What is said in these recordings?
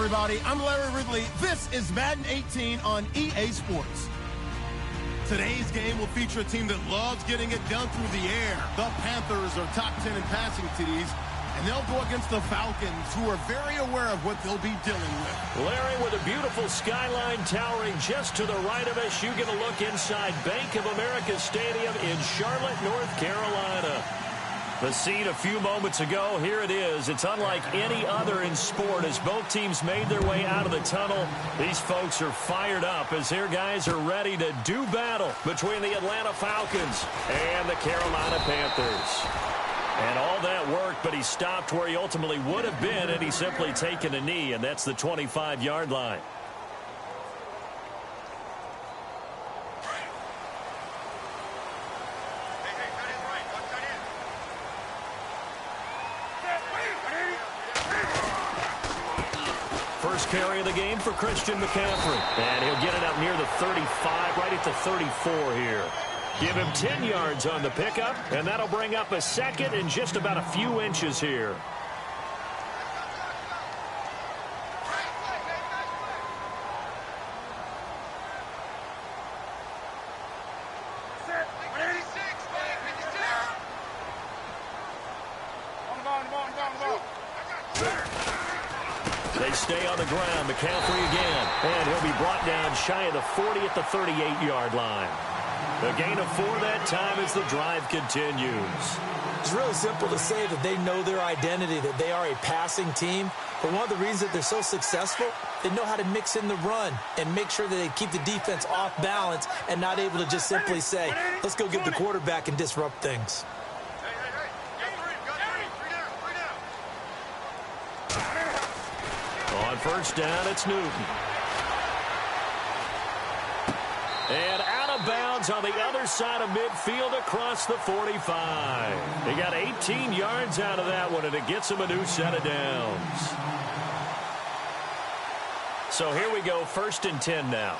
everybody. I'm Larry Ridley. This is Madden 18 on EA Sports. Today's game will feature a team that loves getting it done through the air. The Panthers are top 10 in passing TDs, and they'll go against the Falcons, who are very aware of what they'll be dealing with. Larry, with a beautiful skyline towering just to the right of us, you get a look inside Bank of America Stadium in Charlotte, North Carolina. The scene a few moments ago, here it is. It's unlike any other in sport as both teams made their way out of the tunnel. These folks are fired up as their guys are ready to do battle between the Atlanta Falcons and the Carolina Panthers. And all that worked, but he stopped where he ultimately would have been had he simply taken a knee, and that's the 25-yard line. First carry of the game for Christian McCaffrey. And he'll get it up near the 35, right at the 34 here. Give him 10 yards on the pickup, and that'll bring up a second and just about a few inches here. They stay on the ground. McCaffrey again. And he'll be brought down shy of the 40 at the 38-yard line. A gain of 4 that time as the drive continues. It's really simple to say that they know their identity, that they are a passing team. But one of the reasons that they're so successful, they know how to mix in the run and make sure that they keep the defense off balance and not able to just simply say, let's go get the quarterback and disrupt things. On first down, it's Newton. And out of bounds on the other side of midfield across the 45. He got 18 yards out of that one, and it gets him a new set of downs. So here we go, 1st and 10 now.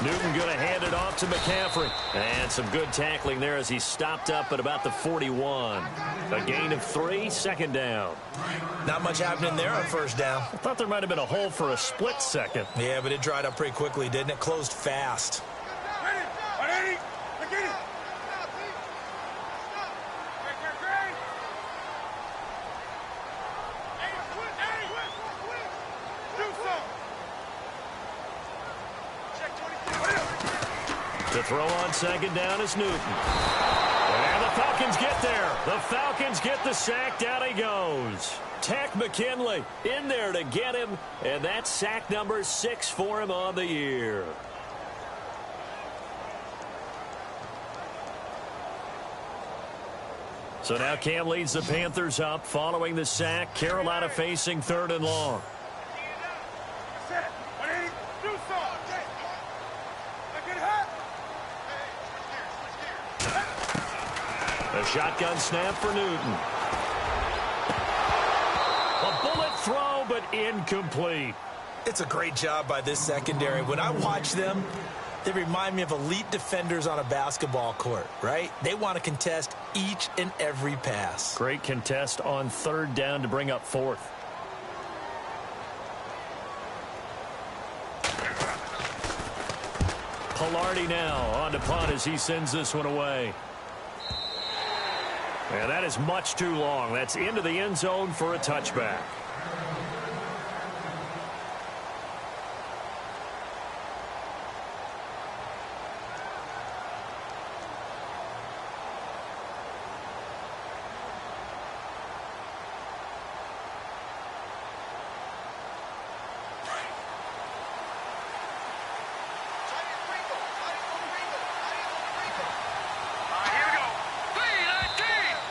Newton going to hand it off to McCaffrey. And some good tackling there as he stopped up at about the 41. A gain of 3, 2nd down. Not much happening there on first down. I thought there might have been a hole for a split second. Yeah, but it dried up pretty quickly, didn't it? Closed fast. To throw on 2nd down is Newton. And the Falcons get there. The Falcons get the sack. Down he goes. Tech McKinley in there to get him. And that's sack number 6 for him on the year. So now Cam leads the Panthers up following the sack. Carolina facing 3rd and long. A shotgun snap for Newton. A bullet throw, but incomplete. It's a great job by this secondary. When I watch them, they remind me of elite defenders on a basketball court, right? They want to contest each and every pass. Great contest on 3rd down to bring up 4th. Pilardi now on to punt as he sends this one away. And that is much too long. That's into the end zone for a touchback.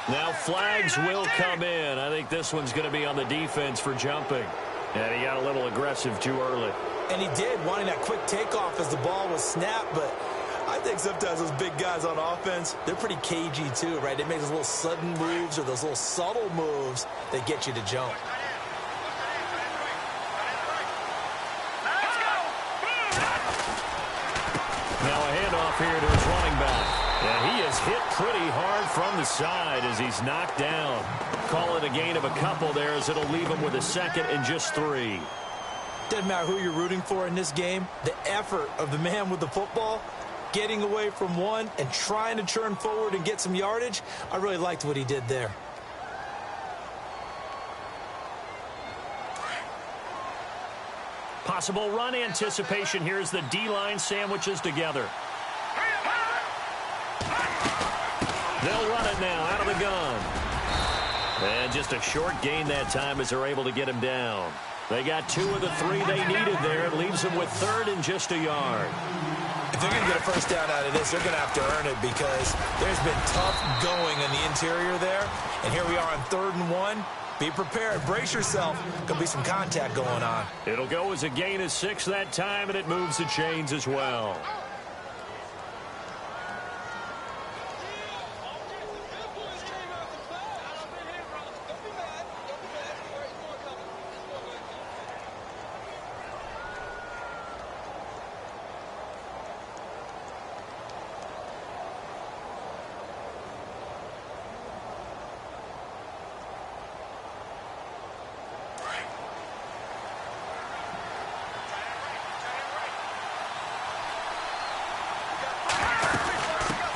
Now flags will come in. I think this one's going to be on the defense for jumping. And he got a little aggressive too early. And he did, wanting that quick takeoff as the ball was snapped. But I think sometimes those big guys on offense, they're pretty cagey too, right? They make those little sudden moves or those little subtle moves that get you to jump. Now a handoff off here to his running back. And he is hit pretty hard from the side as he's knocked down. Call it a gain of a couple there as it'll leave him with a second and just 3. Doesn't matter who you're rooting for in this game. The effort of the man with the football, getting away from one and trying to turn forward and get some yardage, I really liked what he did there. Possible run anticipation. Here's the D-line sandwiches together. They'll run it now out of the gun. And just a short gain that time as they're able to get him down. They got 2 of the 3 they needed there. It leaves them with 3rd and just a yard. If they're going to get a first down out of this, they're going to have to earn it because there's been tough going in the interior there. And here we are on 3rd and 1. Be prepared. Brace yourself. Could be some contact going on. It'll go as a gain of 6 that time, and it moves the chains as well.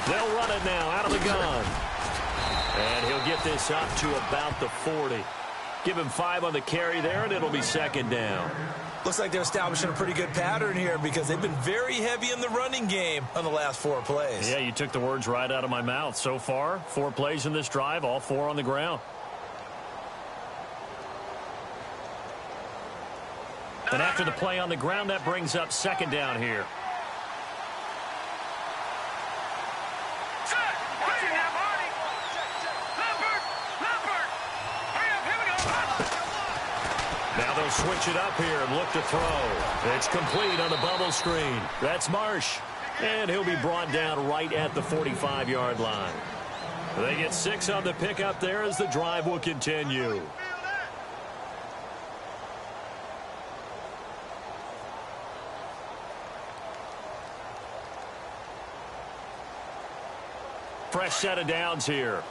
They'll run it now out of the gun. And he'll get this up to about the 40. Give him 5 on the carry there, and it'll be 2nd down. Looks like they're establishing a pretty good pattern here because they've been very heavy in the running game on the last 4 plays. Yeah, you took the words right out of my mouth. So far, 4 plays in this drive, all 4 on the ground. And after the play on the ground, that brings up 2nd down here. Now they'll switch it up here and look to throw. It's complete on the bubble screen. That's Marsh. And he'll be brought down right at the 45-yard line. They get 6 on the pickup there as the drive will continue. Fresh set of downs here.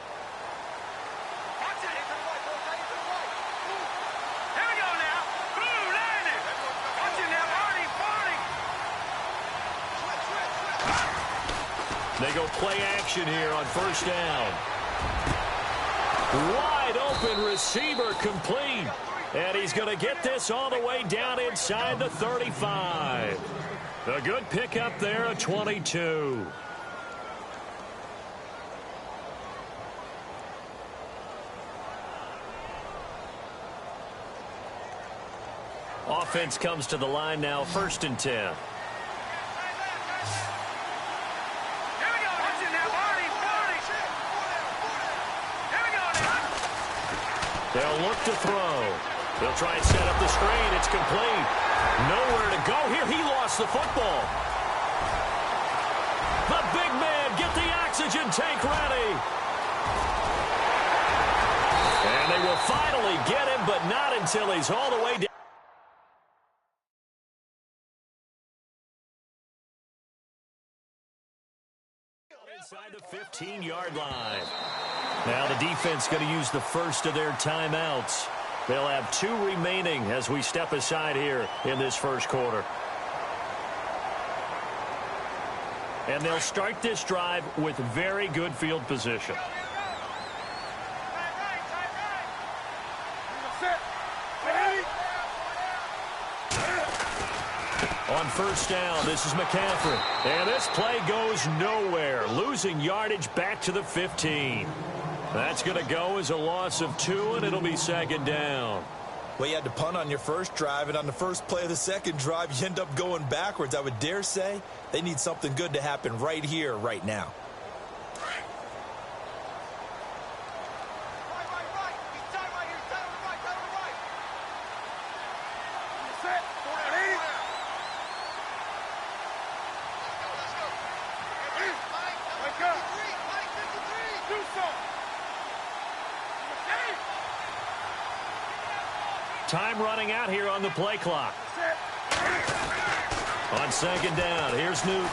They go play action here on 1st down. Wide open receiver complete. And he's going to get this all the way down inside the 35. A good pickup there at 22. Offense comes to the line now, 1st and 10. They'll look to throw. They'll try and set up the screen. It's complete. Nowhere to go here. He lost the football. The big man, get the oxygen tank ready. And they will finally get him, but not until he's all the way down. Inside the 15-yard line. Now the defense going to use the first of their timeouts. They'll have 2 remaining as we step aside here in this first quarter. And they'll start this drive with very good field position. On 1st down, this is McCaffrey. And this play goes nowhere. Losing yardage back to the 15. That's going to go as a loss of 2, and it'll be 2nd down. Well, you had to punt on your first drive, and on the first play of the second drive, you end up going backwards. I would dare say they need something good to happen right here, right now. Time running out here on the play clock. On 2nd down, here's Newton.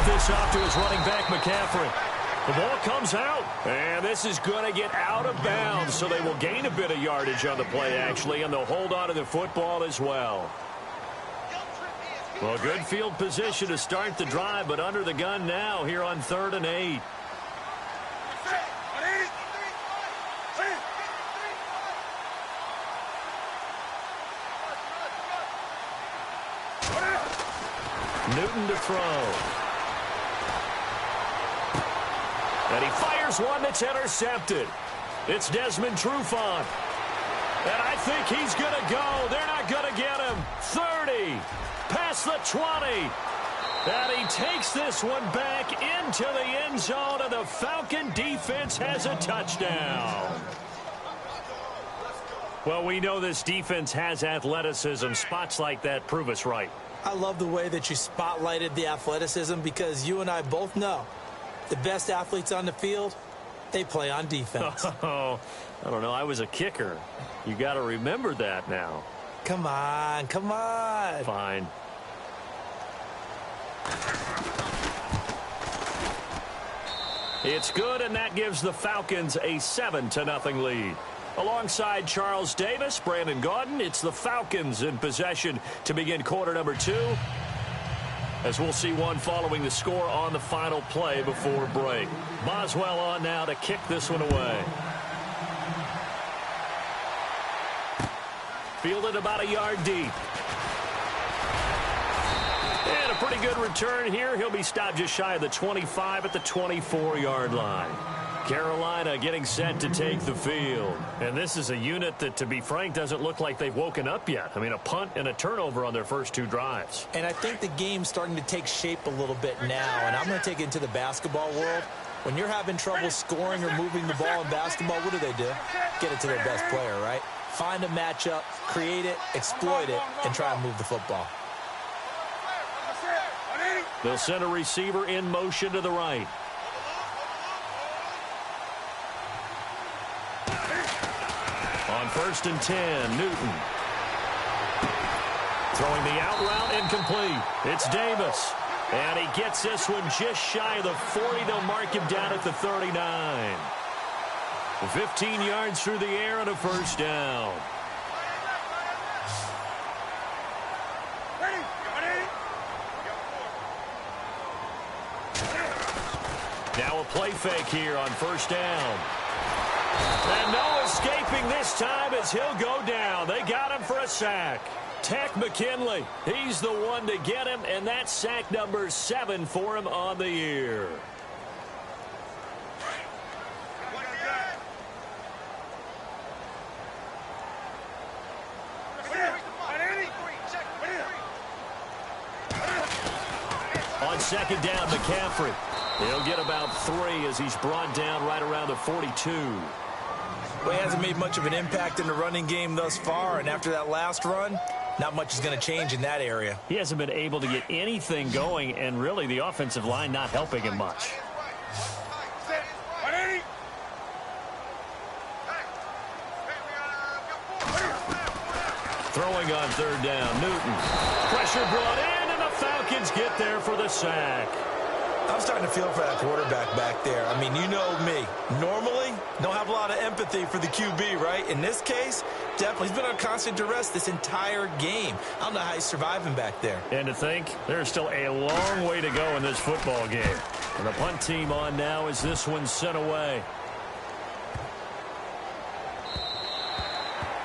this off to his running back, McCaffrey. The ball comes out, and this is going to get out of bounds, so they will gain a bit of yardage on the play, actually, and they'll hold on to the football as well. Well, good field position to start the drive, but under the gun now here on 3rd and 8. Newton to throw. And he fires one that's intercepted. It's Desmond Trufant. And I think he's going to go. They're not going to get him. 30. Past the 20. And he takes this one back into the end zone, and the Falcon defense has a touchdown. Well, we know this defense has athleticism. Spots like that prove us right. I love the way that you spotlighted the athleticism, because you and I both know the best athletes on the field, they play on defense. Oh, I don't know. I was a kicker. You got to remember that now. Come on, come on. Fine. It's good, and that gives the Falcons a 7-0 lead. Alongside Charles Davis, Brandon Gaudin, it's the Falcons in possession to begin quarter number 2. As we'll see one following the score on the final play before break. Boswell on now to kick this one away. Fielded about a yard deep. And a pretty good return here. He'll be stopped just shy of the 25 at the 24-yard line. Carolina getting set to take the field. And this is a unit that, to be frank, doesn't look like they've woken up yet. I mean, a punt and a turnover on their first 2 drives. And I think the game's starting to take shape a little bit now. And I'm going to take it into the basketball world. When you're having trouble scoring or moving the ball in basketball, what do? Get it to their best player, right? Find a matchup, create it, exploit it, and try and move the football. They'll send a receiver in motion to the right. On 1st and 10, Newton. Throwing the out route incomplete. It's Davis. And he gets this one just shy of the 40. They'll mark him down at the 39. 15 yards through the air and a first down. Now a play fake here on 1st down. And no escaping this time as he'll go down. They got him for a sack. Tech McKinley, he's the one to get him, and that's sack number 7 for him on the year. On 2nd down, McCaffrey. He'll get about 3 as he's brought down right around the 42. Well, he hasn't made much of an impact in the running game thus far, and after that last run, not much is going to change in that area. He hasn't been able to get anything going, and really the offensive line not helping him much. Throwing on 3rd down, Newton. Pressure brought in, and the Falcons get there for the sack. I'm starting to feel for that quarterback back there. I mean, you know me. Normally, don't have a lot of empathy for the QB, right? In this case, definitely. He's been on constant duress this entire game. I don't know how he's surviving back there. And to think, there's still a long way to go in this football game. And the punt team on now as this one's sent away.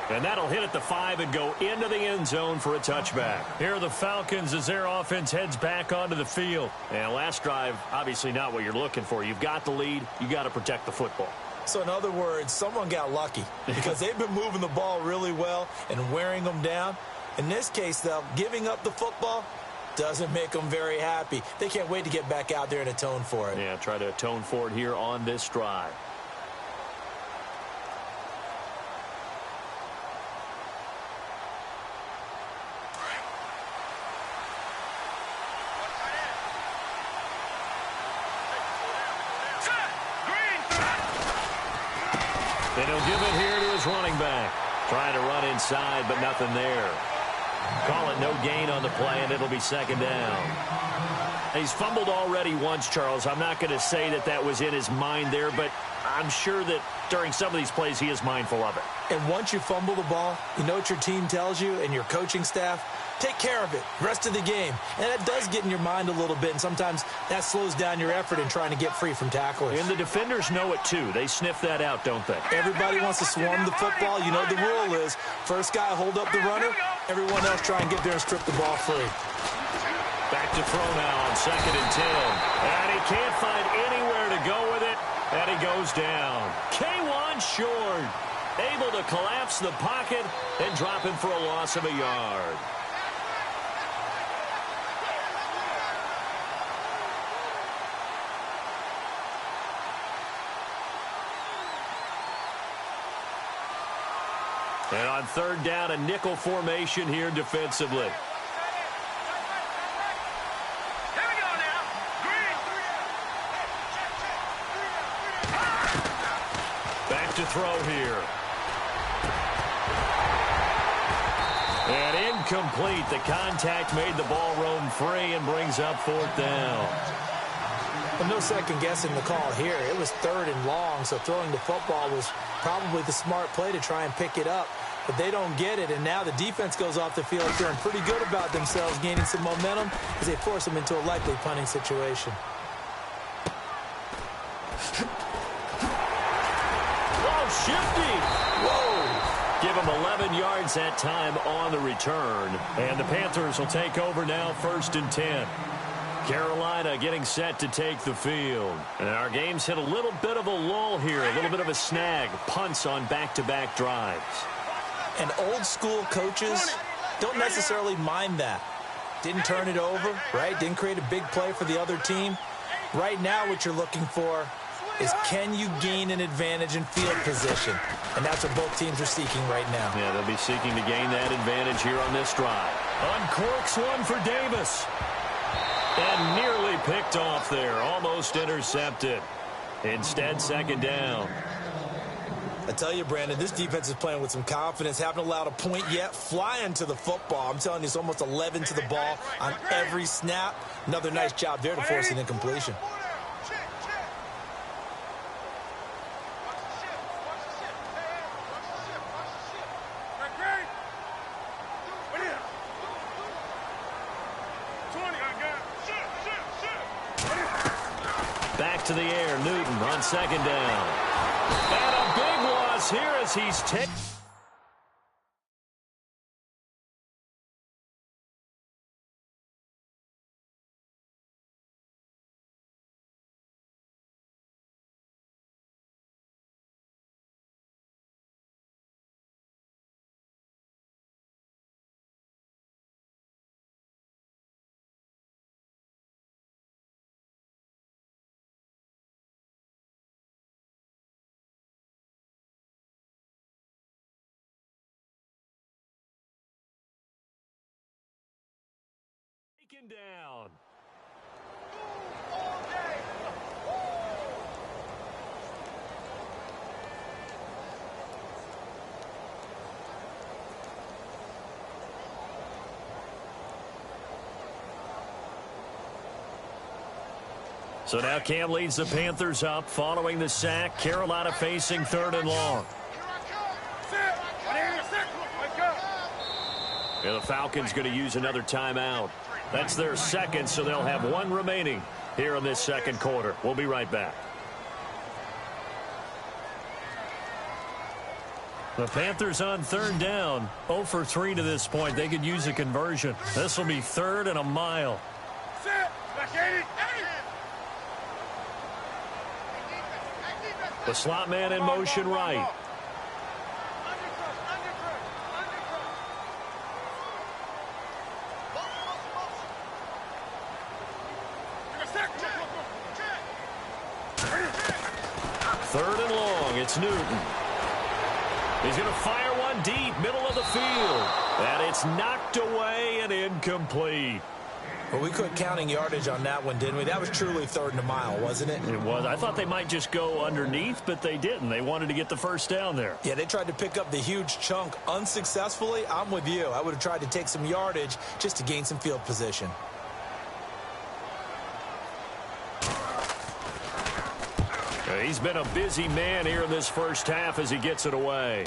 And that'll hit at the 5 and go into the end zone for a touchback. Here are the Falcons as their offense heads back onto the field. And last drive, obviously not what you're looking for. You've got the lead. You got to protect the football. So in other words, someone got lucky because they've been moving the ball really well and wearing them down. In this case, though, giving up the football doesn't make them very happy. They can't wait to get back out there and atone for it. Yeah, try to atone for it here on this drive. And he'll give it here to his running back. Trying to run inside, but nothing there. Call it no gain on the play, and it'll be second down. He's fumbled already once, Charles. I'm not going to say that that was in his mind there, but I'm sure that during some of these plays he is mindful of it. And once you fumble the ball, you know what your team tells you and your coaching staff? Take care of it rest of the game. And that does get in your mind a little bit, and sometimes that slows down your effort in trying to get free from tacklers. And the defenders know it, too. They sniff that out, don't they? Everybody wants to swarm the football. You know the rule is first guy hold up the runner, everyone else try and get there and strip the ball free. Back to throw now on 2nd and 10. And he can't find anywhere to go with it, and he goes down. K1 short. Able to collapse the pocket and drop him for a loss of a yard. And on 3rd down, a nickel formation here defensively. Back to throw here. And incomplete. The contact made the ball roam free and brings up 4th down. Well, no second guessing the call here. It was 3rd and long, so throwing the football was probably the smart play to try and pick it up. But they don't get it, and now the defense goes off the field feeling pretty good about themselves, gaining some momentum as they force them into a likely punting situation. Whoa, shifty! Whoa! Give them 11 yards that time on the return. And the Panthers will take over now, 1st and 10. Carolina getting set to take the field. And our game's hit a little bit of a lull here, a little bit of a snag. Punts on back-to-back drives. And old-school coaches don't necessarily mind that. Didn't turn it over, right? Didn't create a big play for the other team. Right now what you're looking for is can you gain an advantage in field position? And that's what both teams are seeking right now. Yeah, they'll be seeking to gain that advantage here on this drive. Uncorks one for Davis. And nearly picked off there. Almost intercepted. Instead, 2nd down. I tell you, Brandon, this defense is playing with some confidence. Haven't allowed a point yet. Flying to the football. I'm telling you, it's almost 11 to the ball on every snap. Another nice job there to force an incompletion. Back to the air, Newton on 2nd down. And a big loss here as he's taken. Down. So now Cam leads the Panthers up following the sack. Carolina facing 3rd and long. Yeah, the Falcons going to use another timeout. That's their 2nd, so they'll have 1 remaining here in this 2nd quarter. We'll be right back. The Panthers on 3rd down. 0 for 3 to this point. They could use a conversion. This will be 3rd and a mile. The slot man in motion right. Third and long, it's Newton. He's going to fire one deep, middle of the field. And it's knocked away and incomplete. Well, we quit counting yardage on that one, didn't we? That was truly 3rd and a mile, wasn't it? It was. I thought they might just go underneath, but they didn't. They wanted to get the first down there. Yeah, they tried to pick up the huge chunk unsuccessfully. I'm with you. I would have tried to take some yardage just to gain some field position. He's been a busy man here in this first half as he gets it away.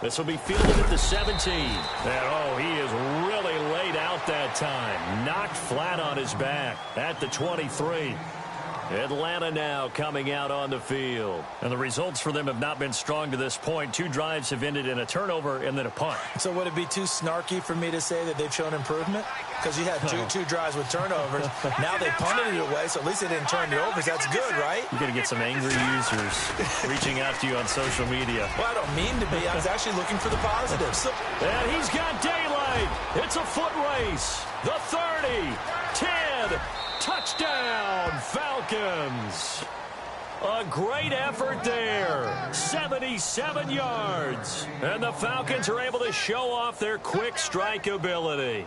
This will be fielded at the 17. And, he is really laid out that time. Knocked flat on his back at the 23. Atlanta now coming out on the field. And the results for them have not been strong to this point. 2 drives have ended in a turnover and then a punt. So would it be too snarky for me to say that they've shown improvement? Because you had two drives with turnovers. Now they punted it away, so at least they didn't turn it over. That's good, right? You're going to get some angry users reaching out to you on social media. Well, I don't mean to be. I was actually looking for the positives. And he's got daylight. It's a foot race. The 30, 10, touchdown, Falcons. A great effort there. 77 yards. And the Falcons are able to show off their quick strike ability.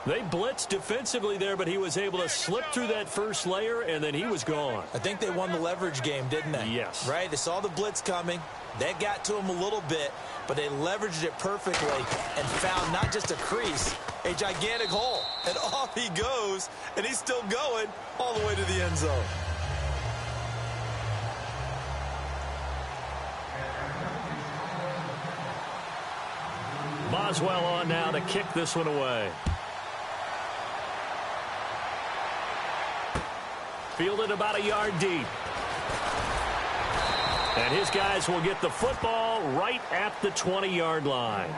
They blitzed defensively there, but he was able to slip through that first layer, and then he was gone. I think they won the leverage game, didn't they? Yes. Right? They saw the blitz coming. That got to him a little bit, but they leveraged it perfectly and found not just a crease, a gigantic hole. And off he goes, and he's still going all the way to the end zone. Boswell on now to kick this one away. Fielded about a yard deep. And his guys will get the football right at the 20-yard line.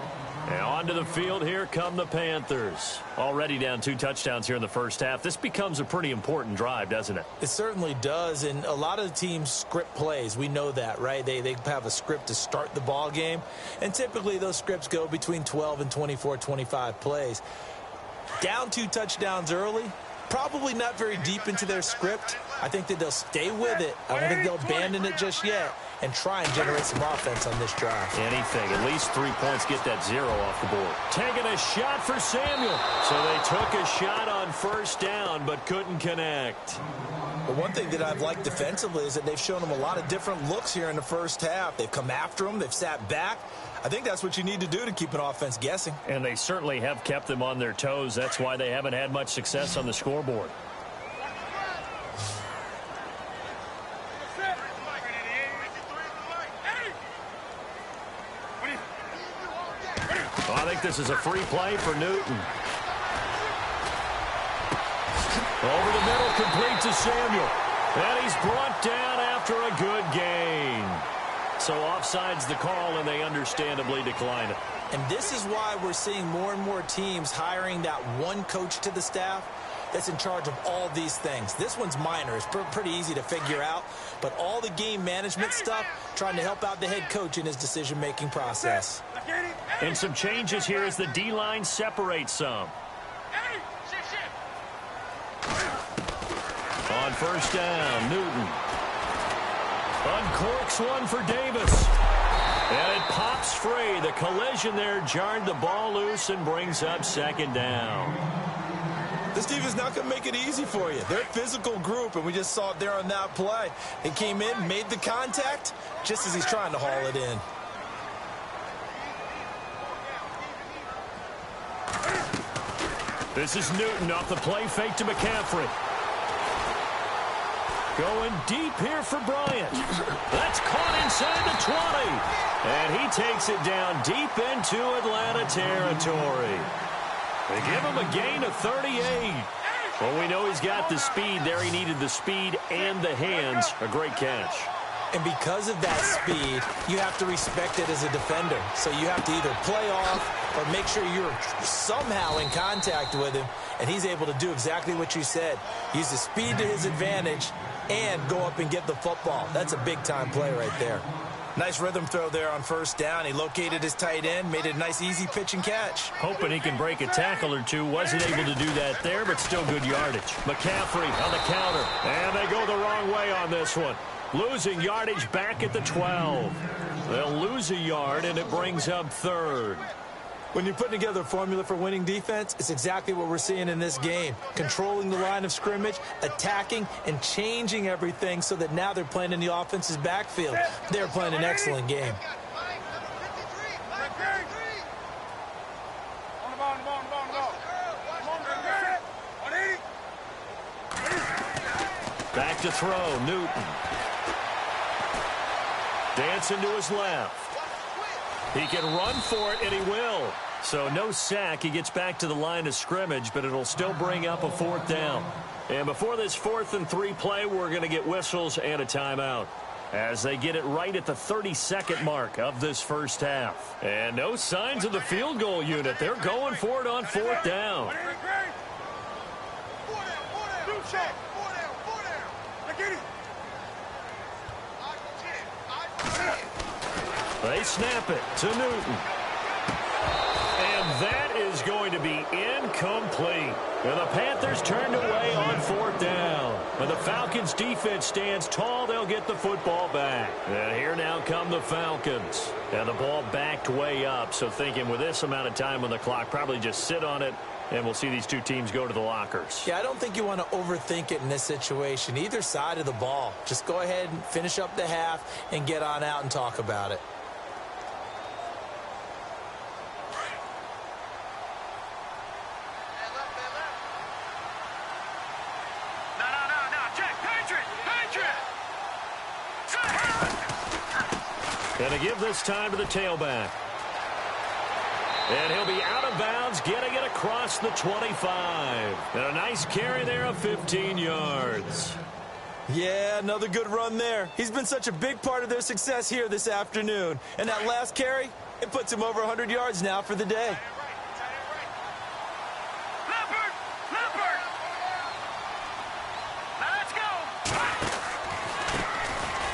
And onto the field, here come the Panthers. Already down 2 touchdowns here in the first half. This becomes a pretty important drive, doesn't it? It certainly does, and a lot of the teams script plays. We know that, right? They have a script to start the ball game, and typically those scripts go between 12 and 24, 25 plays. Down 2 touchdowns early, probably not very deep into their script. I think that they'll stay with it. I don't think they'll abandon it just yet and try and generate some offense on this drive. Anything. At least 3 points. Get that 0 off the board. Taking a shot for Samuel. So they took a shot on first down but couldn't connect. But one thing that I've liked defensively is that they've shown them a lot of different looks here in the first half. They've come after them. They've sat back. I think that's what you need to do to keep an offense guessing. And they certainly have kept them on their toes. That's why they haven't had much success on the scoreboard. I think this is a free play for Newton. Over the middle, complete to Samuel. And he's brought down after a good gain. So offside's the call, and they understandably decline it. And this is why we're seeing more and more teams hiring that one coach to the staff that's in charge of all these things. This one's minor. It's pretty easy to figure out. But all the game management stuff, trying to help out the head coach in his decision-making process. And some changes here as the D-line separates some. On first down, Newton uncorks one for Davis. And it pops free. The collision there jarred the ball loose and brings up second down. This team is not going to make it easy for you. They're a physical group, and we just saw it there on that play. He came in, made the contact, just as he's trying to haul it in. This is Newton off the play fake to McCaffrey. Going deep here for Bryant. That's caught inside the 20. And he takes it down deep into Atlanta territory. They give him a gain of 38. Well, we know he's got the speed there. He needed the speed and the hands. A great catch. And because of that speed, you have to respect it as a defender. So you have to either play off or make sure you're somehow in contact with him. And he's able to do exactly what you said. Use the speed to his advantage and go up and get the football. That's a big-time play right there. Nice rhythm throw there on first down. He located his tight end, made it a nice, easy pitch and catch. Hoping he can break a tackle or two. Wasn't able to do that there, but still good yardage. McCaffrey on the counter. And they go the wrong way on this one. Losing yardage back at the 12. They'll lose a yard, and it brings up third. When you're putting together a formula for winning defense, it's exactly what we're seeing in this game. Controlling the line of scrimmage, attacking, and changing everything so that now they're playing in the offense's backfield. They're playing an excellent game. Back to throw, Newton. Dancing to his left. He can run for it, and he will. So no sack. He gets back to the line of scrimmage, but it'll still bring up a 4th down. And before this 4th and 3 play, we're going to get whistles and a timeout as they get it right at the 32nd mark of this first half. And no signs of the field goal unit. They're going for it on 4th down. They snap it to Newton. And that is going to be incomplete. And the Panthers turned away on 4th down. And the Falcons defense stands tall. They'll get the football back. And here now come the Falcons. And the ball backed way up. So thinking with this amount of time on the clock, probably just sit on it. And we'll see these two teams go to the lockers. Yeah, I don't think you want to overthink it in this situation. Either side of the ball. Just go ahead and finish up the half and get on out and talk about it. And to give this time to the tailback. And he'll be out of bounds, getting it across the 25. And a nice carry there of 15 yards. Yeah, another good run there. He's been such a big part of their success here this afternoon. And that last carry, it puts him over 100 yards now for the day.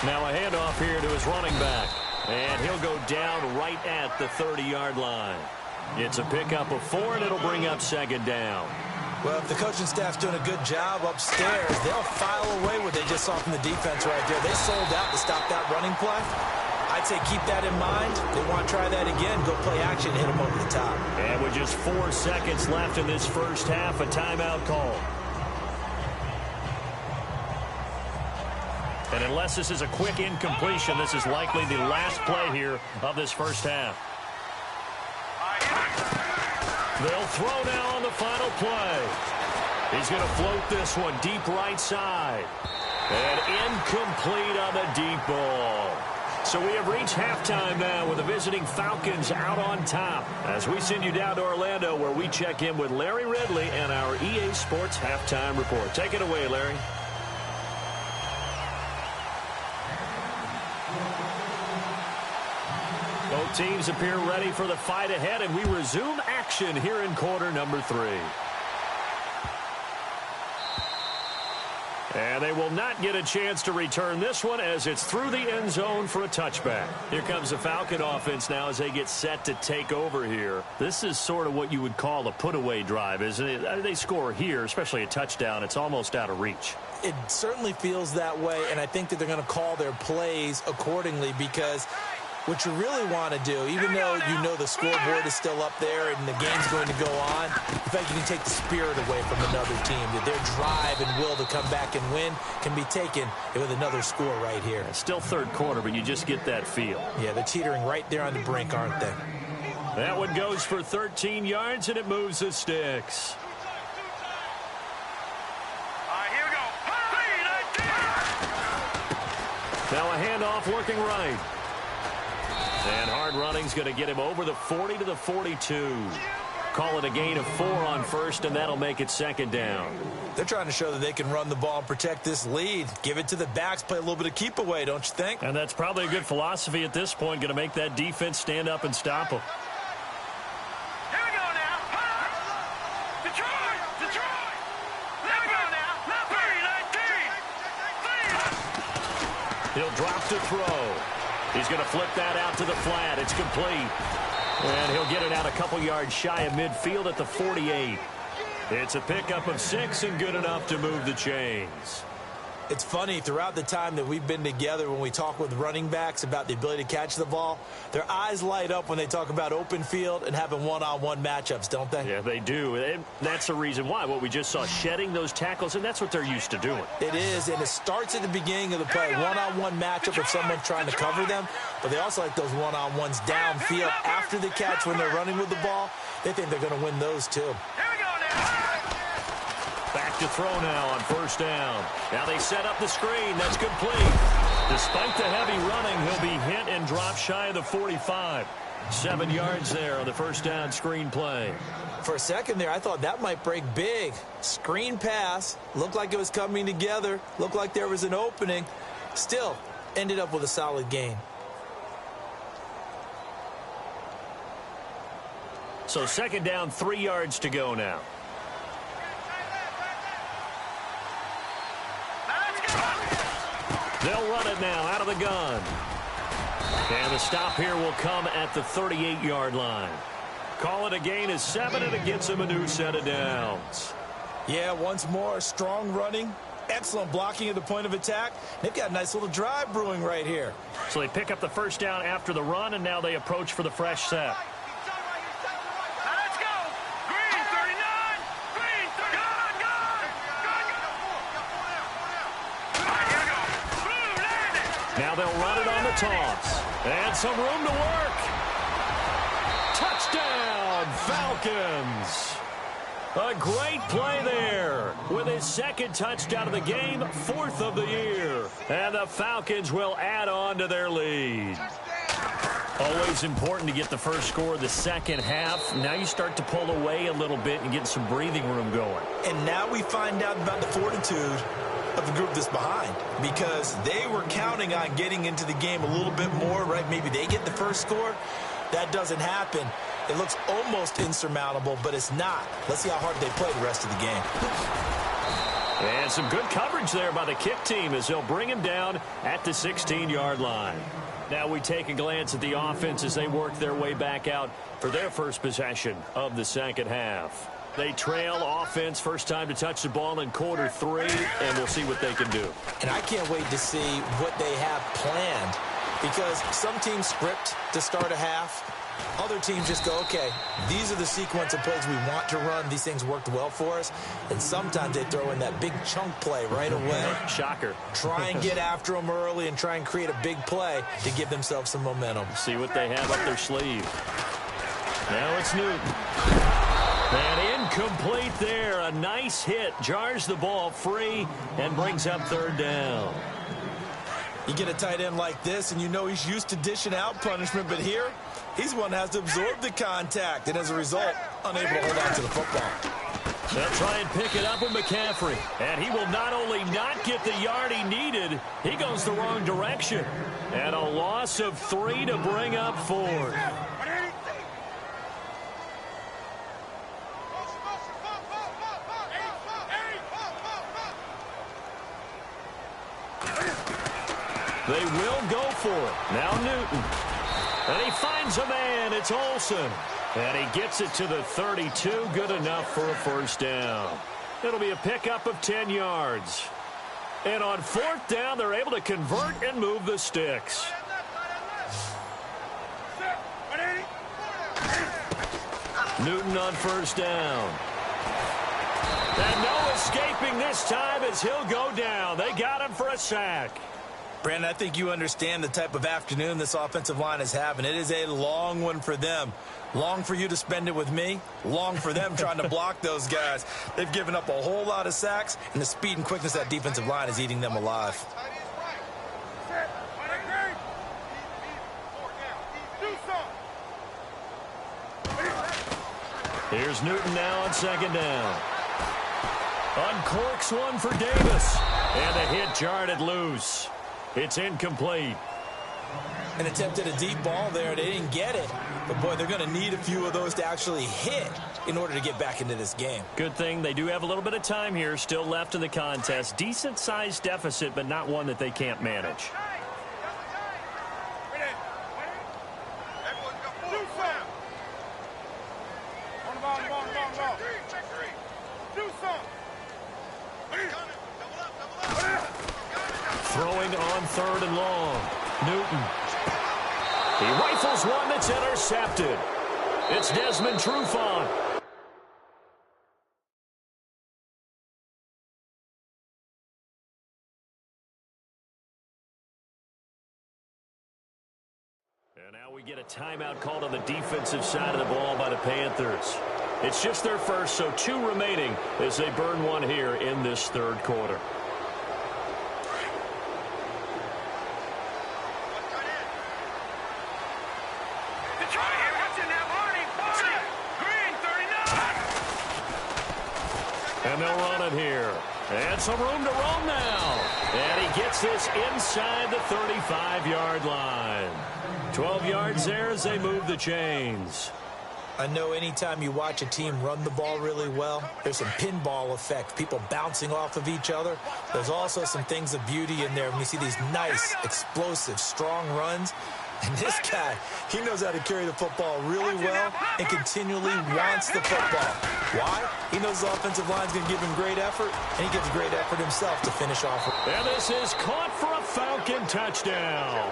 Now a handoff here to his running back. And he'll go down right at the 30-yard line. It's a pickup of 4, and it'll bring up 2nd down. Well, if the coaching staff's doing a good job upstairs, they'll file away what they just saw from the defense right there. They sold out to stop that running play. I'd say keep that in mind. They want to try that again, go play action, hit them over the top. And with just 4 seconds left in this first half, a timeout call. And unless this is a quick incompletion, this is likely the last play here of this first half. They'll throw now on the final play. He's going to float this one deep right side. And incomplete on the deep ball. So we have reached halftime now with the visiting Falcons out on top. As we send you down to Orlando where we check in with Larry Ridley and our EA Sports Halftime Report. Take it away, Larry. Both teams appear ready for the fight ahead, and we resume action here in quarter number 3. And they will not get a chance to return this one as it's through the end zone for a touchback. Here comes the Falcon offense now as they get set to take over here. This is sort of what you would call a put-away drive, isn't it? They score here, especially a touchdown. It's almost out of reach. It certainly feels that way, and I think that they're going to call their plays accordingly because what you really want to do, even though you know the scoreboard is still up there and the game's going to go on, in fact, you can take the spirit away from another team. That their drive and will to come back and win can be taken with another score right here. It's still third quarter, but you just get that feel. Yeah, they're teetering right there on the brink, aren't they? That one goes for 13 yards, and it moves the sticks. Here we go. Now a handoff working right. And hard running's going to get him over the 40 to the 42. Call it a gain of 4 on first, and that'll make it 2nd down. They're trying to show that they can run the ball and protect this lead. Give it to the backs, play a little bit of keep away, don't you think? And that's probably a good philosophy at this point, going to make that defense stand up and stop them. Here we go now. Detroit. Here we go now. 3-19. He'll drop to throw. He's going to flip that out to the flat. It's complete. And he'll get it out a couple yards shy of midfield at the 48. It's a pickup of 6 and good enough to move the chains. It's funny, throughout the time that we've been together, when we talk with running backs about the ability to catch the ball, their eyes light up when they talk about open field and having one-on-one matchups, don't they? Yeah, they do. And that's the reason why. What we just saw, shedding those tackles, and that's what they're used to doing. It is, and it starts at the beginning of the play. One-on-one matchup if someone's trying to cover them, but they also like those one-on-ones downfield after the catch when they're running with the ball. They think they're going to win those, too. Here we go now. Back to throw now on first down. Now they set up the screen. That's complete. Despite the heavy running, he'll be hit and drop shy of the 45. 7 yards there on the first down screen play. For a second there, I thought that might break big. Screen pass. Looked like it was coming together. Looked like there was an opening. Still, ended up with a solid gain. So second down, 3 yards to go now. They'll run it now out of the gun. And the stop here will come at the 38-yard line. Call it a gain of 7, and it gets them a new set of downs. Yeah, once more, strong running, excellent blocking at the point of attack. They've got a nice little drive brewing right here. So they pick up the first down after the run, and now they approach for the fresh set. Now they'll run it on the toss. And some room to work. Touchdown, Falcons. A great play there. With his second touchdown of the game, 4th of the year. And the Falcons will add on to their lead. Always important to get the first score of the second half. Now you start to pull away a little bit and get some breathing room going. And now we find out about the fortitude of the group that's behind, because they were counting on getting into the game a little bit more, right? Maybe they get the first score. That doesn't happen. It looks almost insurmountable, but it's not. Let's see how hard they play the rest of the game. And some good coverage there by the kick team as they'll bring him down at the 16-yard line. Now we take a glance at the offense as they work their way back out for their first possession of the second half. They trail offense, first time to touch the ball in quarter 3, and we'll see what they can do. And I can't wait to see what they have planned, because some teams script to start a half. Other teams just go, okay, these are the sequence of plays we want to run. These things worked well for us. And sometimes they throw in that big chunk play right away. Shocker. Try and get after them early and try and create a big play to give themselves some momentum. See what they have up their sleeve. Now it's Newton. And incomplete there. A nice hit. Jars the ball free and brings up third down. You get a tight end like this, and you know he's used to dishing out punishment, but here, he's one that has to absorb the contact, and as a result, unable to hold on to the football. They'll try and pick it up with McCaffrey. And he will not only not get the yard he needed, he goes the wrong direction. And a loss of 3 to bring up 4. They will go for it. Now Newton. And he finds a man. It's Olsen. And he gets it to the 32. Good enough for a first down. It'll be a pickup of 10 yards. And on fourth down, they're able to convert and move the sticks. Newton on first down. And no escaping this time as he'll go down. They got him for a sack. Brandon, I think you understand the type of afternoon this offensive line is having. It is a long one for them. Long for you to spend it with me. Long for them trying to block those guys. They've given up a whole lot of sacks, and the speed and quickness of that defensive line is eating them alive. Here's Newton now on second down. Uncorks one for Davis. And the hit jarred it loose. It's incomplete. An attempt at a deep ball there. They didn't get it. But, boy, they're going to need a few of those to actually hit in order to get back into this game. Good thing they do have a little bit of time here still left in the contest. Decent-sized deficit, but not one that they can't manage. Throwing on 3rd and long. Newton. He rifles one that's intercepted. It's Desmond Trufant. And now we get a timeout called on the defensive side of the ball by the Panthers. It's just their first, so 2 remaining as they burn one here in this 3rd quarter. And they'll run it here. And some room to roam now. And he gets this inside the 35-yard line. 12 yards there as they move the chains. I know anytime you watch a team run the ball really well, there's some pinball effect, people bouncing off of each other. There's also some things of beauty in there when you see these nice, explosive, strong runs. And this guy, he knows how to carry the football really well and continually wants the football. Why? He knows the offensive line's going to give him great effort, and he gives great effort himself to finish off. And this is caught for a Falcon touchdown.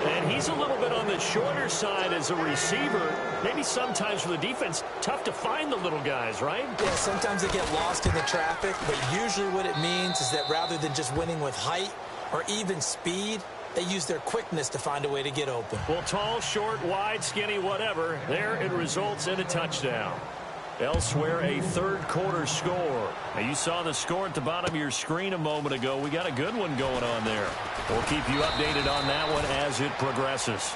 And he's a little bit on the shorter side as a receiver. Maybe sometimes for the defense, tough to find the little guys, right? Yeah, sometimes they get lost in the traffic, but usually what it means is that rather than just winning with height or even speed, they use their quickness to find a way to get open. Well, tall, short, wide, skinny, whatever, there it results in a touchdown. Elsewhere, a 3rd quarter score. Now, you saw the score at the bottom of your screen a moment ago. We got a good one going on there. We'll keep you updated on that one as it progresses.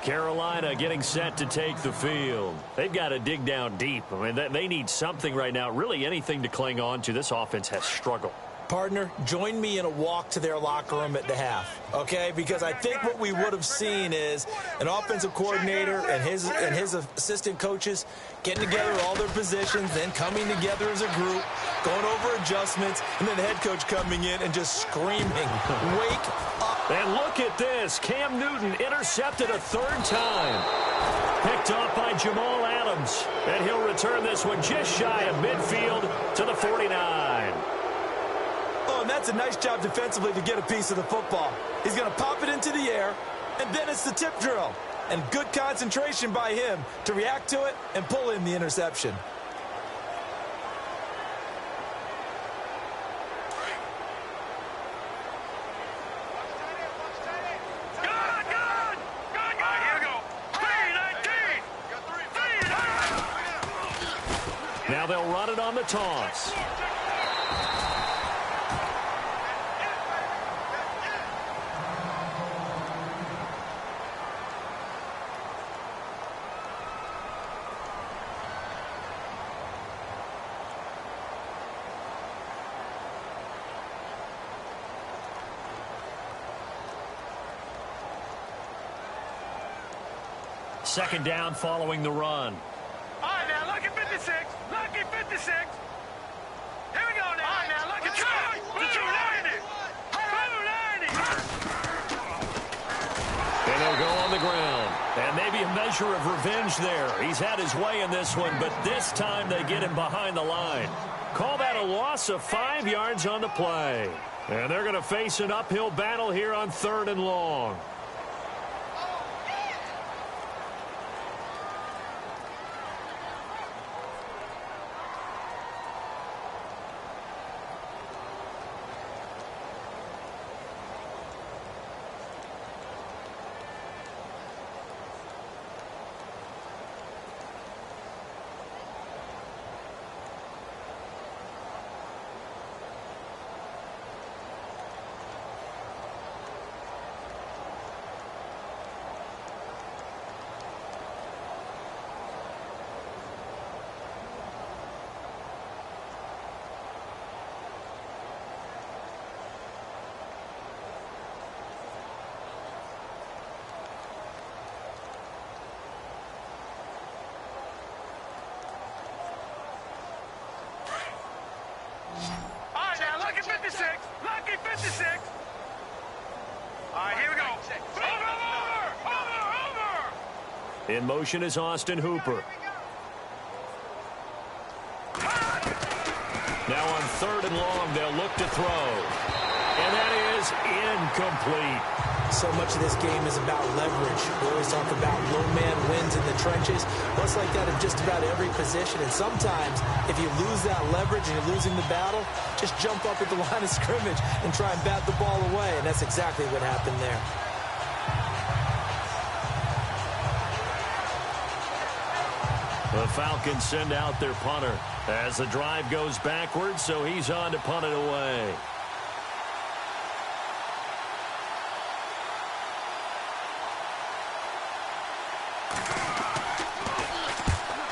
Carolina getting set to take the field. They've got to dig down deep. I mean, they need something right now, really anything to cling on to. This offense has struggled. Partner, join me in a walk to their locker room at the half, okay? Because I think what we would have seen is an offensive coordinator and his assistant coaches getting together all their positions, then coming together as a group, going over adjustments, and then the head coach coming in and just screaming, wake up. And look at this. Cam Newton intercepted a 3rd time. Picked off by Jamal Adams. And he'll return this one just shy of midfield to the 49. Oh, and that's a nice job defensively to get a piece of the football. He's going to pop it into the air, and then it's the tip drill. And good concentration by him to react to it and pull in the interception. Now they'll run it on the toss. Second down following the run. All right, now look at 56. Look at 56. Here we go now. All right, now look at 290. 290. And they'll go on the ground. And maybe a measure of revenge there. He's had his way in this one, but this time they get him behind the line. Call that a loss of 5 yards on the play. And they're going to face an uphill battle here on 3rd and long. In motion is Austin Hooper. Now on 3rd and long, they'll look to throw. And that is incomplete. So much of this game is about leverage. We always talk about low man wins in the trenches. Well, it's like that in just about every position. And sometimes, if you lose that leverage and you're losing the battle, just jump up at the line of scrimmage and try and bat the ball away. And that's exactly what happened there. The Falcons send out their punter as the drive goes backwards, so he's on to punt it away.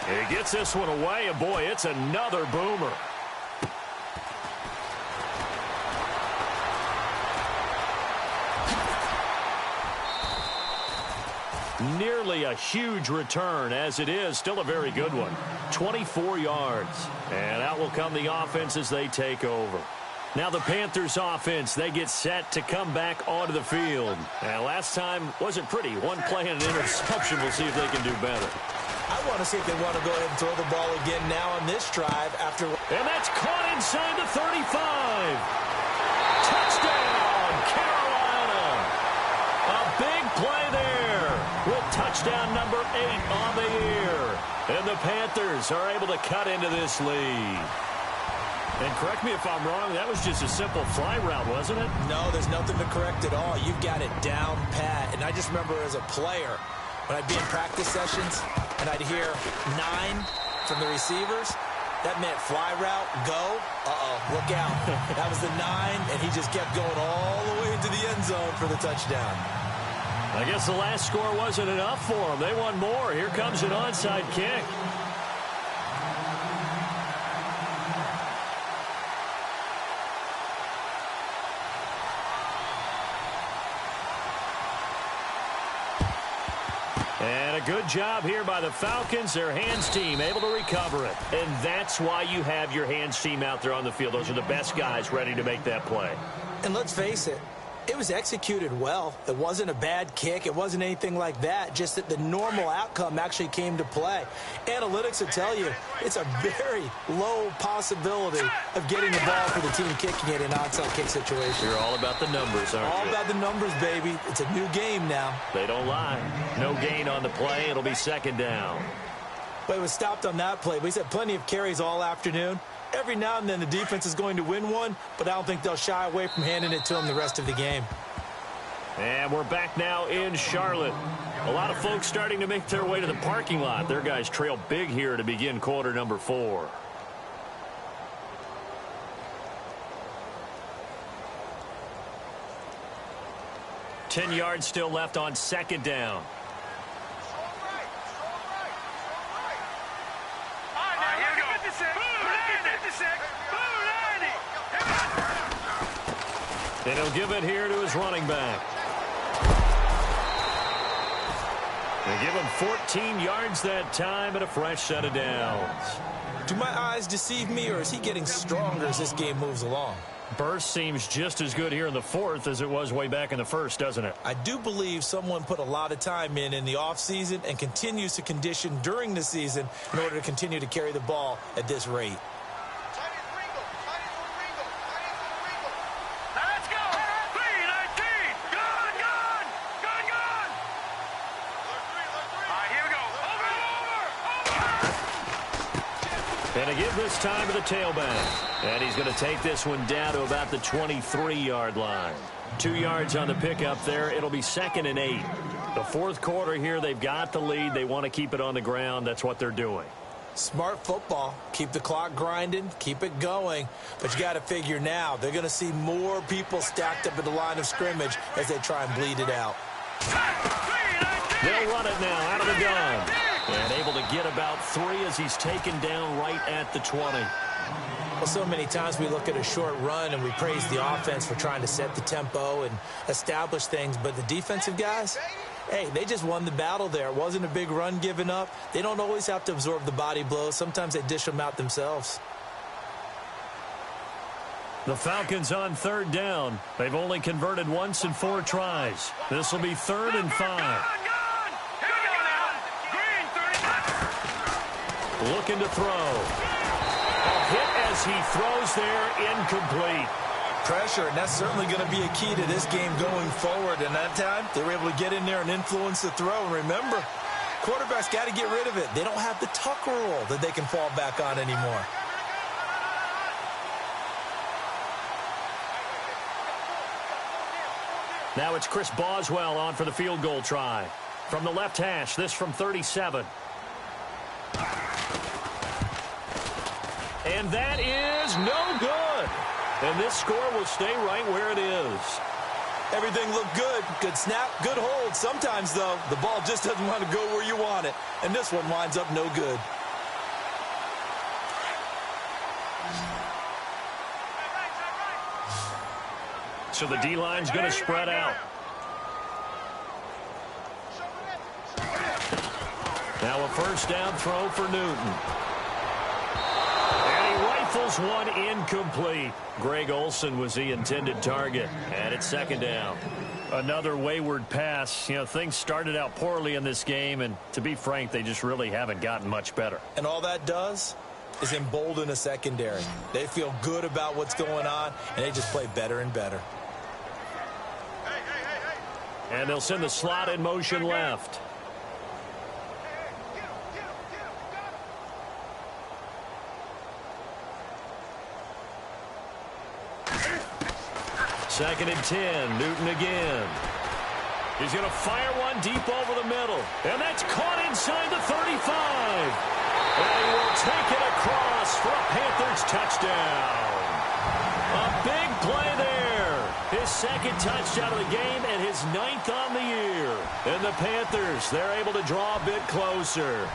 He gets this one away, and boy, it's another boomer. Nearly a huge return, as it is still a very good one. 24 yards. And out will come the offense as they take over. Now the Panthers offense, they get set to come back onto the field. And last time wasn't pretty. One play and an interception. We'll see if they can do better. I want to see if they want to go ahead and throw the ball again now on this drive after. And that's caught inside the 35. Touchdown, Carolina. A big play there with touchdown number 8 on the year. And the Panthers are able to cut into this lead. And correct me if I'm wrong, that was just a simple fly route, wasn't it? No, there's nothing to correct at all. You've got it down pat. And I just remember as a player, when I'd be in practice sessions and I'd hear 9 from the receivers, that meant fly route, go. Uh-oh, look out. That was the 9, and he just kept going all the way into the end zone for the touchdown. I guess the last score wasn't enough for them. They want more. Here comes an onside kick. And a good job here by the Falcons. Their hands team able to recover it. And that's why you have your hands team out there on the field. Those are the best guys ready to make that play. And let's face it, it was executed well. It wasn't a bad kick. It wasn't anything like that. Just that the normal outcome actually came to play. Analytics will tell you it's a very low possibility of getting the ball for the team kicking it in an onside kick situation. You're all about the numbers, aren't you? All about the numbers, baby. It's a new game now. They don't lie. No gain on the play. It'll be 2nd down. But it was stopped on that play. We've had plenty of carries all afternoon. Every now and then the defense is going to win one, but I don't think they'll shy away from handing it to them the rest of the game. And we're back now in Charlotte. A lot of folks starting to make their way to the parking lot. Their guys trail big here to begin quarter number 4. Ten yards still left on 2nd down. And he'll give it here to his running back. They give him 14 yards that time and a fresh set of downs. Do my eyes deceive me, or is he getting stronger as this game moves along? Burst seems just as good here in the 4th as it was way back in the 1st, doesn't it? I do believe someone put a lot of time in the offseason and continues to condition during the season in order to continue to carry the ball at this rate. And to give this time to the tailback. And he's going to take this one down to about the 23-yard line. 2 yards on the pickup there. It'll be 2nd and 8. The 4th quarter here, they've got the lead. They want to keep it on the ground. That's what they're doing. Smart football. Keep the clock grinding. Keep it going. But you got to figure now, they're going to see more people stacked up at the line of scrimmage as they try and bleed it out. They'll run it now out of the gun. And able to get about 3 as he's taken down right at the 20. Well, so many times we look at a short run and we praise the offense for trying to set the tempo and establish things. But the defensive guys, hey, they just won the battle there. It wasn't a big run given up. They don't always have to absorb the body blows. Sometimes they dish them out themselves. The Falcons on 3rd down. They've only converted once in 4 tries. This will be 3rd and 5. Looking to throw. A hit as he throws there, incomplete. Pressure, and that's certainly going to be a key to this game going forward. And that time, they were able to get in there and influence the throw. And remember, quarterbacks got to get rid of it. They don't have the tuck rule that they can fall back on anymore. Now it's Chris Boswell on for the field goal try. From the left hash, this from 37. And that is no good. And this score will stay right where it is. Everything looked good. Good snap, good hold. Sometimes, though, the ball just doesn't want to go where you want it. And this one winds up no good. So the D-line's going to spread out. Now a first down throw for Newton. And he rifles one incomplete. Greg Olsen was the intended target. And it's second down. Another wayward pass. You know, things started out poorly in this game, and to be frank, they just really haven't gotten much better. And all that does is embolden a secondary. They feel good about what's going on, and they just play better and better. And they'll send the slot in motion left. Second and 10. Newton again. He's going to fire one deep over the middle. And that's caught inside the 35. And he will take it across for a Panthers touchdown. A big play there. His second touchdown of the game and his 9th on the year. And the Panthers, they're able to draw a bit closer.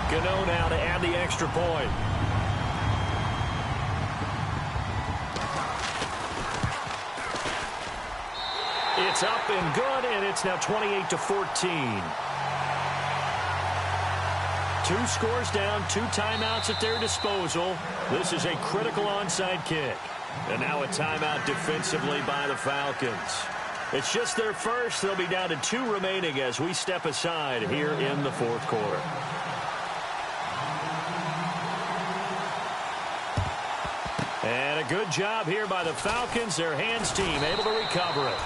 Gano now to add the extra point. It's up and good, and it's now 28-14. 2 scores down, 2 timeouts at their disposal. This is a critical onside kick. And now a timeout defensively by the Falcons. It's just their first. They'll be down to 2 remaining as we step aside here in the fourth quarter. And a good job here by the Falcons. Their hands team able to recover it.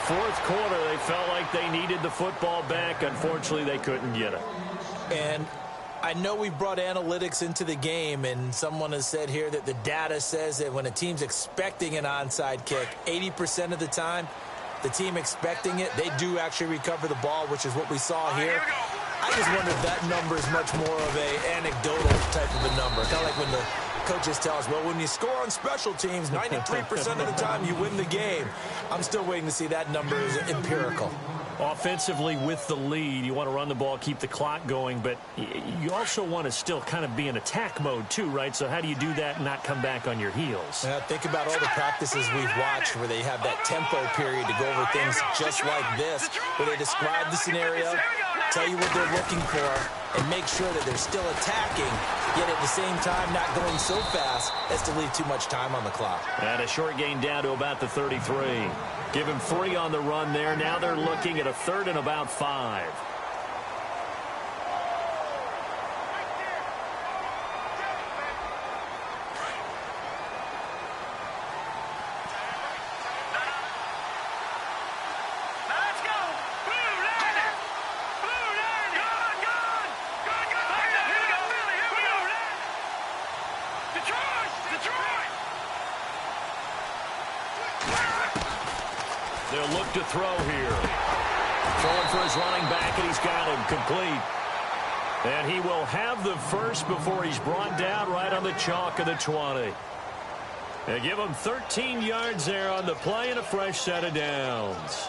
Fourth quarter, they felt like they needed the football back. Unfortunately, they couldn't get it. And I know we brought analytics into the game, and someone has said here that the data says that when a team's expecting an onside kick, 80% of the time, the team expecting it, they do actually recover the ball, which is what we saw here. I just wonder if that number is much more of a anecdotal type of a number. Kind of like when the coaches tell us, well, when you score on special teams, 93% of the time you win the game. I'm still waiting to see that number is empirical. Offensively with the lead, you want to run the ball, keep the clock going, but you also want to still kind of be in attack mode too, right? So how do you do that and not come back on your heels? Think about all the practices we've watched where they have that tempo period to go over things just like this, where they describe the scenario, tell you what they're looking for, and make sure that they're still attacking, yet at the same time not going so fast as to leave too much time on the clock. And a short gain down to about the 33. Give him 3 on the run there. Now they're looking at a 3rd and about 5. They'll look to throw here. Throwing for his running back, and he's got him complete. And he will have the first before he's brought down right on the chalk of the 20. They give him 13 yards there on the play and a fresh set of downs.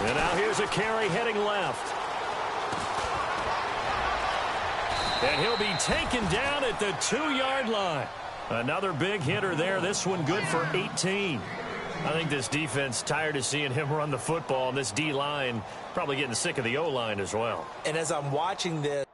And now here's a carry heading left. And he'll be taken down at the 2-yard line. Another big hitter there. This one good for 18. I think this defense tired of seeing him run the football. And this D-line probably getting sick of the O-line as well. And as I'm watching this,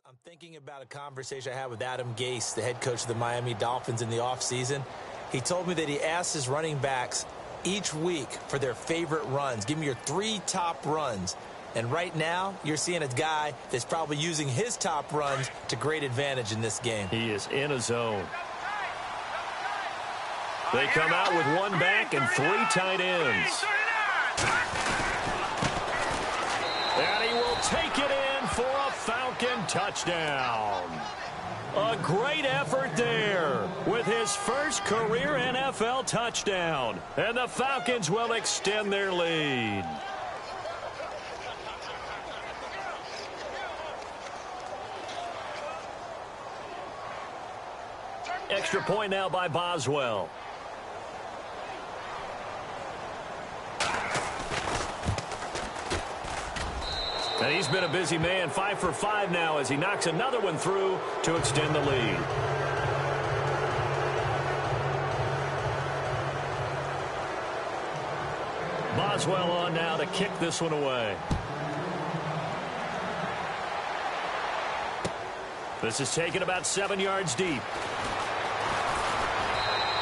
I'm thinking about a conversation I had with Adam Gase, the head coach of the Miami Dolphins, in the offseason. He told me that he asked his running backs each week for their favorite runs. Give me your 3 top runs. And right now, you're seeing a guy that's probably using his top runs to great advantage in this game. He is in a zone. They come out with 1 back and 3 tight ends. And he will take it in for a Falcon touchdown. A great effort there with his first career NFL touchdown. And the Falcons will extend their lead. Extra point now by Boswell. And he's been a busy man, 5 for 5 now as he knocks another one through to extend the lead. Boswell on now to kick this one away. This is taken about 7 yards deep.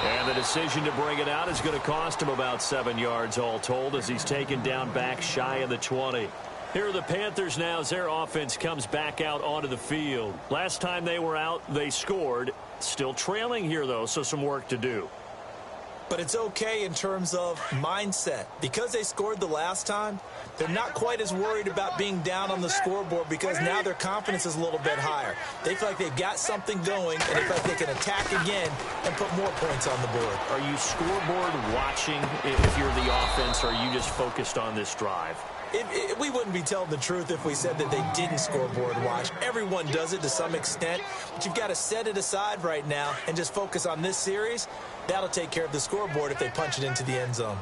And the decision to bring it out is going to cost him about 7 yards all told as he's taken down back shy of the 20. Here are the Panthers now as their offense comes back out onto the field. Last time they were out, they scored. Still trailing here, though, so some work to do. But it's okay in terms of mindset. Because they scored the last time, they're not quite as worried about being down on the scoreboard because now their confidence is a little bit higher. They feel like they've got something going, and they feel like they can attack again and put more points on the board. Are you scoreboard watching if you're the offense, or are you just focused on this drive? We wouldn't be telling the truth if we said that they didn't scoreboard watch. Everyone does it to some extent, but you've got to set it aside right now and just focus on this series. That'll take care of the scoreboard if they punch it into the end zone.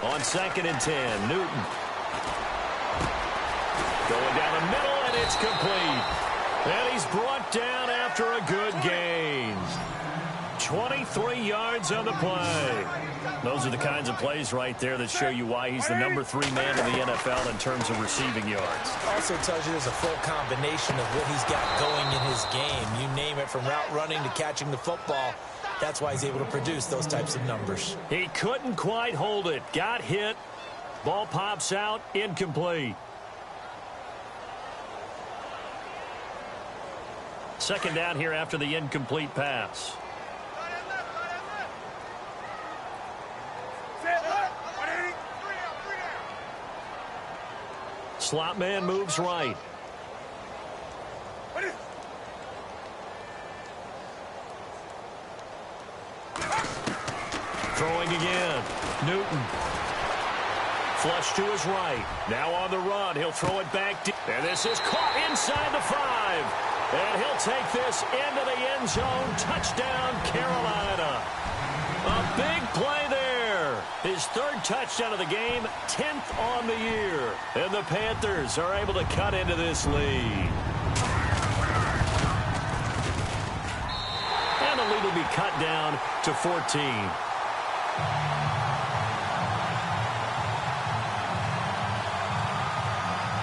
On 2nd and 10, Newton. Going down the middle, and it's complete. And he's brought down after a good gain. 23 yards on the play. Those are the kinds of plays right there that show you why he's the number 3 man in the NFL in terms of receiving yards. Also tells you there's a full combination of what he's got going in his game. You name it, from route running to catching the football. That's why he's able to produce those types of numbers. He couldn't quite hold it. Got hit. Ball pops out. Incomplete. 2nd down here after the incomplete pass. Slot man moves right. Throwing again. Newton. Flush to his right. Now on the run. He'll throw it back deep. And this is caught inside the 5. And he'll take this into the end zone. Touchdown, Carolina. A big play there. His 3rd touchdown of the game, 10th on the year. And the Panthers are able to cut into this lead. And the lead will be cut down to 14.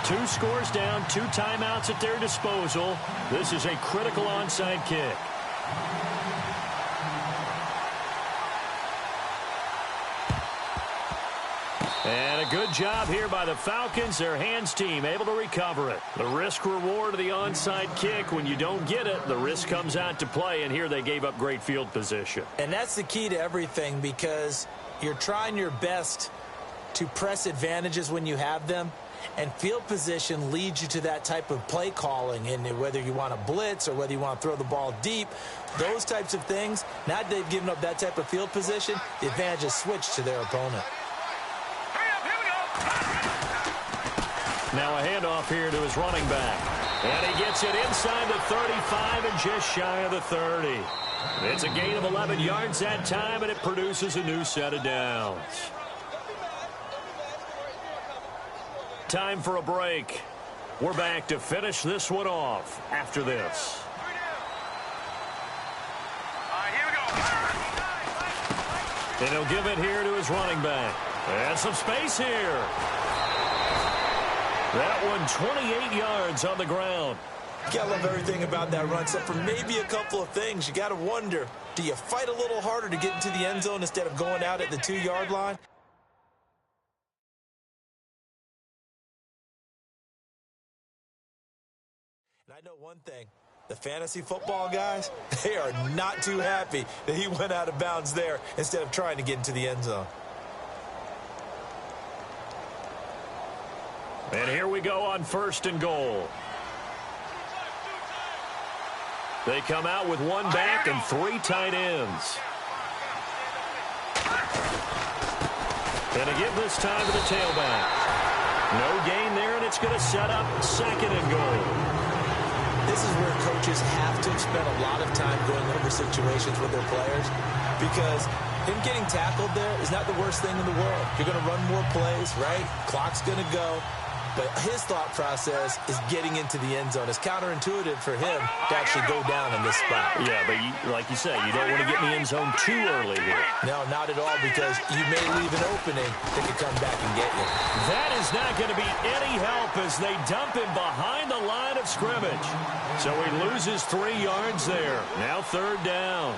Two scores down, 2 timeouts at their disposal. This is a critical onside kick. And a good job here by the Falcons, their hands team, able to recover it. The risk reward of the onside kick, when you don't get it, the risk comes out to play, and here they gave up great field position. And that's the key to everything, because you're trying your best to press advantages when you have them, and field position leads you to that type of play calling, and whether you want to blitz or whether you want to throw the ball deep, those types of things, now that they've given up that type of field position, the advantage is switched to their opponent. Now a handoff here to his running back. And he gets it inside the 35 and just shy of the 30. It's a gain of 11 yards that time, and it produces a new set of downs. Time for a break. We're back to finish this one off after this. All right, here we go. And he'll give it here to his running back. And some space here. That one 28 yards on the ground. You gotta love everything about that run, except for maybe a couple of things. You gotta wonder, do you fight a little harder to get into the end zone instead of going out at the 2-yard line? And I know one thing. The fantasy football guys, they are not too happy that he went out of bounds there instead of trying to get into the end zone. And here we go on 1st and goal. They come out with 1 back and 3 tight ends. And a give this time to the tailback. No gain there, and it's going to set up 2nd and goal. This is where coaches have to spend a lot of time going over situations with their players, because him getting tackled there is not the worst thing in the world. You're going to run more plays, right? Clock's going to go. But his thought process is getting into the end zone. It's counterintuitive for him to actually go down in this spot. Yeah, but like you say, you don't want to get in the end zone too early here. No, not at all, because you may leave an opening that could come back and get you. That is not going to be any help as they dump him behind the line of scrimmage. So he loses 3 yards there. Now 3rd down.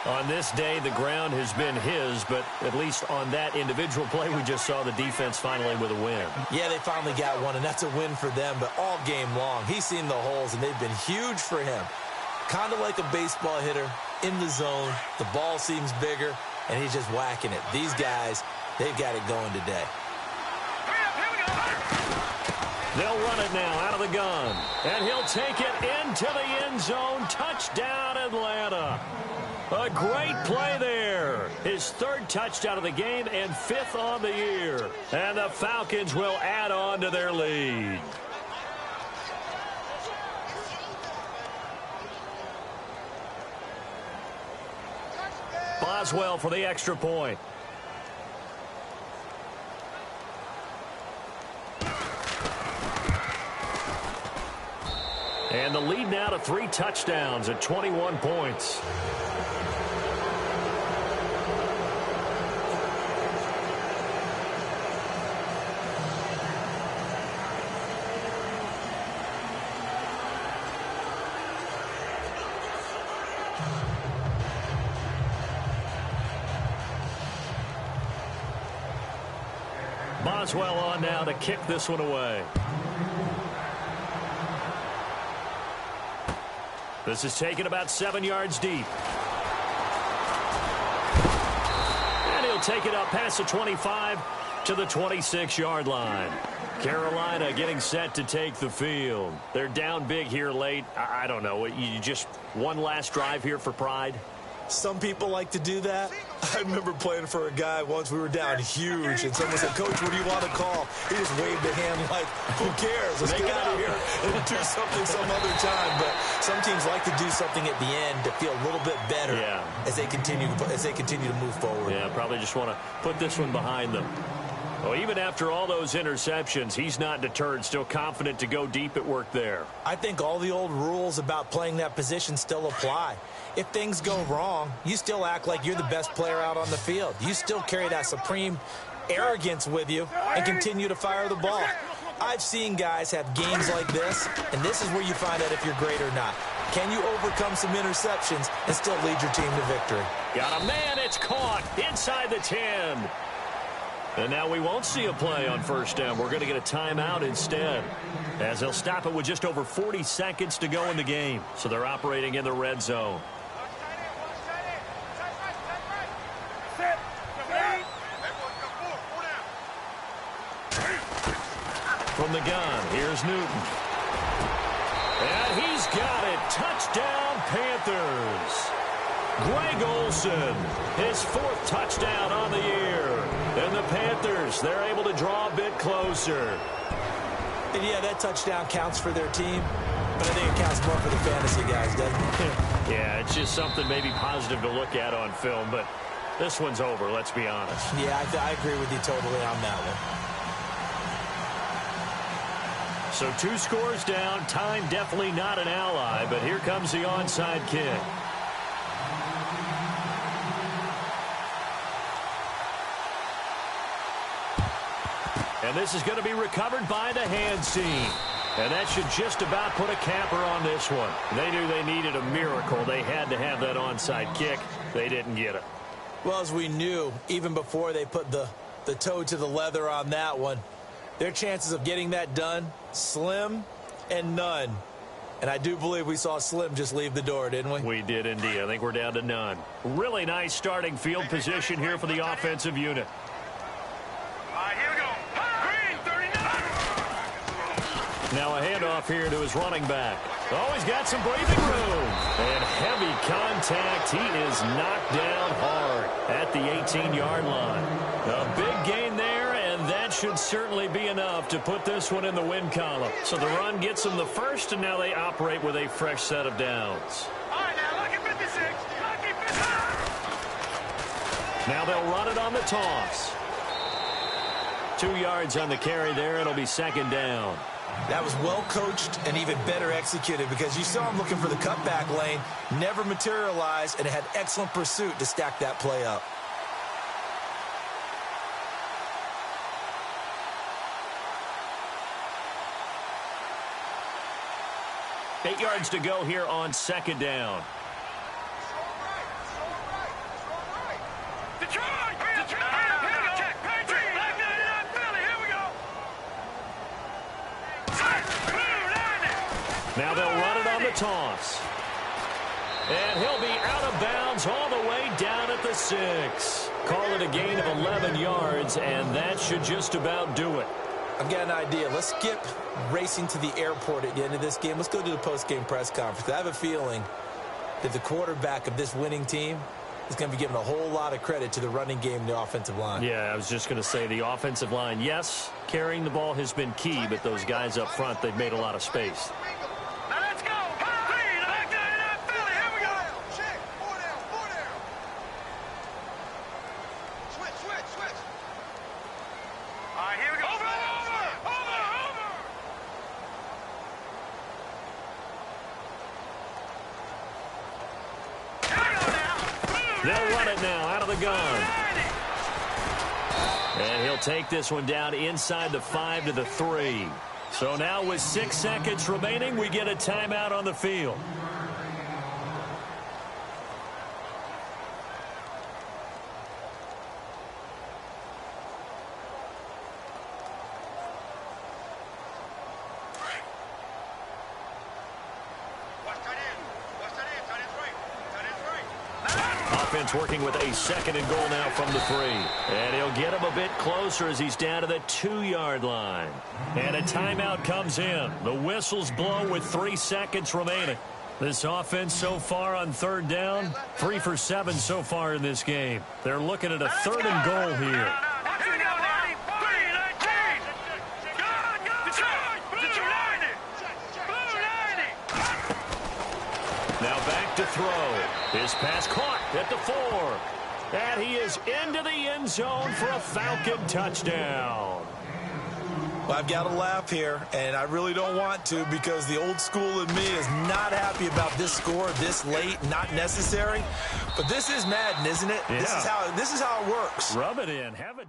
On this day, the ground has been his, but at least on that individual play, we just saw the defense finally with a win. Yeah, they finally got one, and that's a win for them, but all game long, he's seen the holes, and they've been huge for him. Kind of like a baseball hitter in the zone. The ball seems bigger, and he's just whacking it. These guys, they've got it going today. They'll run it now out of the gun, and he'll take it into the end zone. Touchdown, Atlanta. A great play there. His 3rd touchdown of the game and 5th on the year. And the Falcons will add on to their lead. Boswell for the extra point. And the lead now to 3 touchdowns at 21 points. Boswell on now to kick this one away. This is taken about 7 yards deep. And he'll take it up past the 25 to the 26-yard line. Carolina getting set to take the field. They're down big here late. I don't know. You just one last drive here for pride? Some people like to do that. I remember playing for a guy once. We were down huge, and someone said, "Coach, what do you want to call?" He just waved a hand like, "Who cares? Let's get out of here and do something some other time." But some teams like to do something at the end to feel a little bit better as they continue to move forward. Yeah, probably just want to put this one behind them. Well, even after all those interceptions, he's not deterred, still confident to go deep at work there. I think all the old rules about playing that position still apply. If things go wrong, you still act like you're the best player out on the field. You still carry that supreme arrogance with you and continue to fire the ball. I've seen guys have games like this, and this is where you find out if you're great or not. Can you overcome some interceptions and still lead your team to victory? Got a man, it's caught inside the 10. And now we won't see a play on 1st down. We're going to get a timeout instead, as they'll stop it with just over 40 seconds to go in the game. So they're operating in the red zone. From the gun, here's Newton. And he's got it. Touchdown, Panthers. Greg Olsen, his 4th touchdown on the year. And the Panthers, they're able to draw a bit closer. And yeah, that touchdown counts for their team, but I think it counts more for the fantasy guys, doesn't it? Yeah, it's just something maybe positive to look at on film, but this one's over, let's be honest. Yeah, I agree with you totally on that one. So 2 scores down, time definitely not an ally, but here comes the onside kick. And this is going to be recovered by the hands team. And that should just about put a capper on this one. They knew they needed a miracle. They had to have that onside kick. They didn't get it. Well, as we knew, even before they put the toe to the leather on that one, their chances of getting that done, slim and none. And I do believe we saw Slim just leave the door, didn't we? We did indeed. I think we're down to none. Really nice starting field position here for the offensive unit. All right, here we go. Green, 39. Now a handoff here to his running back. Oh, he's got some breathing room. And heavy contact. He is knocked down hard at the 18-yard line. A big gain there, and that should certainly be enough to put this one in the win column. So the run gets them the first, and now they operate with a fresh set of downs. All right, now lucky 56. Lucky 56. Now they'll run it on the toss. 2 yards on the carry there. It'll be second down. That was well coached and even better executed because you saw him looking for the cutback lane, never materialized, and had excellent pursuit to stack that play up. Eight yards to go here on second down. Now they'll run it on the toss. And he'll be out of bounds all the way down at the 6. Call it a gain of 11 yards, and that should just about do it. I've got an idea. Let's skip racing to the airport at the end of this game. Let's go to the post-game press conference. I have a feeling that the quarterback of this winning team is going to be giving a whole lot of credit to the running game and the offensive line. Yeah, I was just going to say the offensive line, yes, carrying the ball has been key, but those guys up front, they've made a lot of space. Now let's go. Green, back down in Philly. Here we go. Check. 4 down. 4 down. Switch. All right, here we go. Over. They'll run it now out of the gun. And he'll take this one down inside the 5 to the 3. So now with 6 seconds remaining, we get a timeout on the field. Offense working with a second and goal now from the 3. And he'll get him a bit closer as he's down to the 2-yard line. And a timeout comes in. The whistles blow with 3 seconds remaining. This offense so far on third down, 3 for 7 so far in this game. They're looking at a third and goal here. Now back to throw. His pass caught at the 4. And he is into the end zone for a Falcon touchdown. Well, I've got to laugh here, and I really don't want to because the old school in me is not happy about this score this late, not necessary. But this is Madden, isn't it? Yeah. This is how it works. Rub it in. Have a